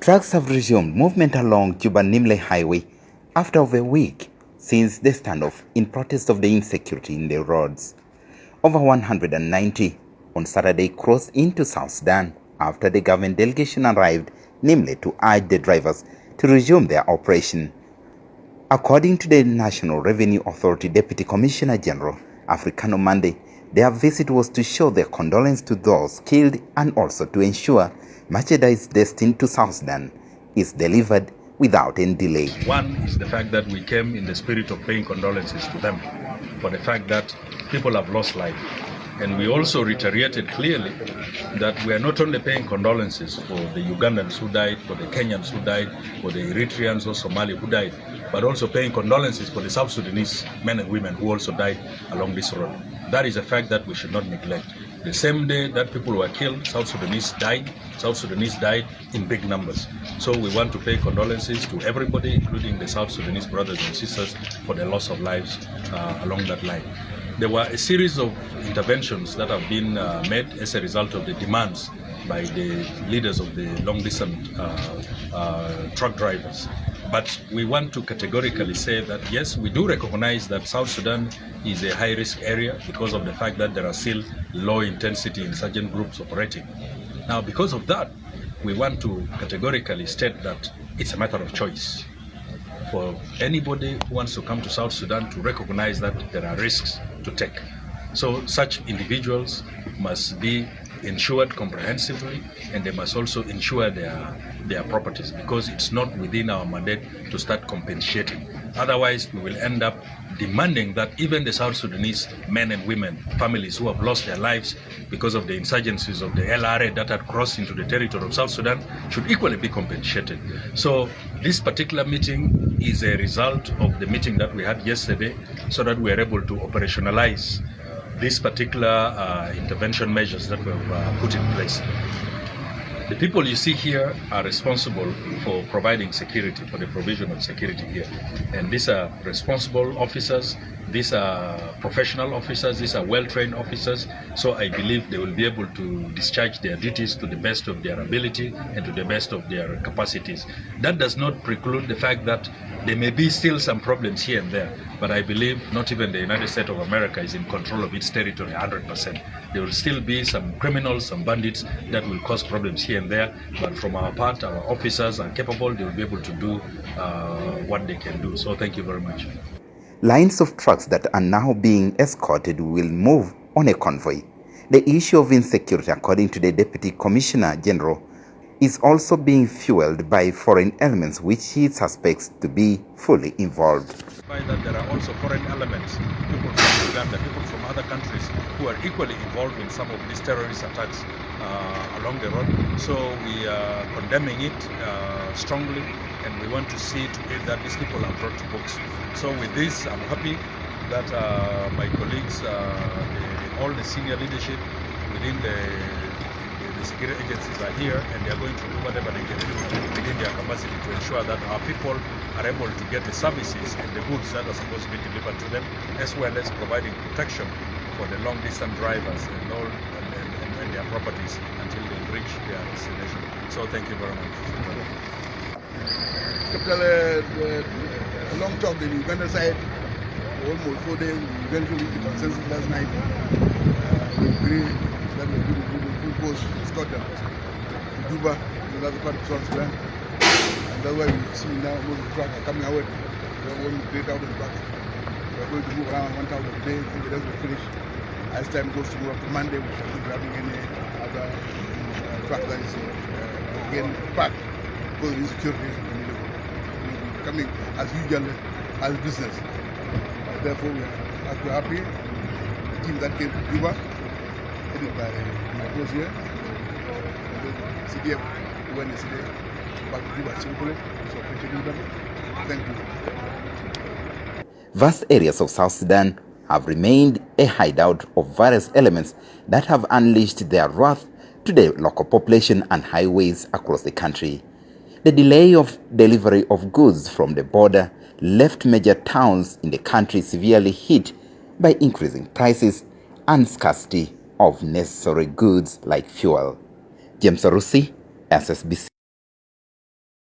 Trucks have resumed movement along Juba-Nimule highway after over a week since the standoff in protest of the insecurity in the roads. Over 190 on Saturday crossed into South Sudan after the government delegation arrived Nimule to urge the drivers to resume their operation. According to the National Revenue Authority Deputy Commissioner General Africano Monday, their visit was to show their condolence to those killed and also to ensure merchandise destined to South Sudan is delivered without any delay. One is the fact that we came in the spirit of paying condolences to them for the fact that people have lost life. And we also reiterated clearly that we are not only paying condolences for the Ugandans who died, for the Kenyans who died, for the Eritreans or Somali who died, but also paying condolences for the South Sudanese men and women who also died along this road. That is a fact that we should not neglect. The same day that people were killed, South Sudanese died in big numbers. So we want to pay condolences to everybody, including the South Sudanese brothers and sisters, for the loss of lives along that line. There were a series of interventions that have been made as a result of the demands by the leaders of the long-distance truck drivers. But we want to categorically say that, yes, we do recognize that South Sudan is a high-risk area because of the fact that there are still low-intensity insurgent groups operating. Now, because of that, we want to categorically state that it's a matter of choice for anybody who wants to come to South Sudan to recognize that there are risks to take. So such individuals must be insured comprehensively, and they must also insure their properties, because it's not within our mandate to start compensating. Otherwise, we will end up demanding that even the South Sudanese men and women, families who have lost their lives because of the insurgencies of the LRA that had crossed into the territory of South Sudan, should equally be compensated. So this particular meeting is a result of the meeting that we had yesterday, so that we are able to operationalize these particular intervention measures that we have put in place. The people you see here are responsible for providing security, for the provision of security here. And these are responsible officers, these are professional officers, these are well-trained officers. So I believe they will be able to discharge their duties to the best of their ability and to the best of their capacities. That does not preclude the fact that there may be still some problems here and there, but I believe not even the United States of America is in control of its territory 100%. There will still be some criminals, some bandits that will cause problems here and there, but from our part, our officers are capable, they will be able to do what they can do. So thank you very much. Lines of trucks that are now being escorted will move on a convoy. The issue of insecurity, according to the Deputy Commissioner General, is also being fueled by foreign elements which he suspects to be fully involved. That there are also foreign elements, people from Uganda, people from other countries who are equally involved in some of these terrorist attacks along the road. So we are condemning it strongly, and we want to see to it that these people are brought to books. So with this, I'm happy that my colleagues, all the senior leadership within the security agencies are here, and they are going to do whatever they can do within their capacity to ensure that our people are able to get the services and the goods that are supposed to be delivered to them, as well as providing protection for the long-distance drivers and all and their properties until they reach their destination. So thank you very much. After a long talk, the Uganda side, almost 4 days, we eventually reached the consensus last night. We agreed that we will do the full force escort them to Juba, another part of South Sudan. And that's why we see now most of the trucks are coming out. We have only 3,000 trucks. We are going to move around 1,000 a day until the rest will finish. As time goes to after Monday, we shall not be having any other truck that is again packed because of insecurity. Coming as usual as business. Therefore, we are happy. The team that came to Juba, headed by my boss here, CDF, went yesterday back to Juba simply. So appreciate them. Thank you. Vast areas of South Sudan have remained a hideout of various elements that have unleashed their wrath to the local population and highways across the country. The delay of delivery of goods from the border left major towns in the country severely hit by increasing prices and scarcity of necessary goods like fuel. James Arusi, Ssbc.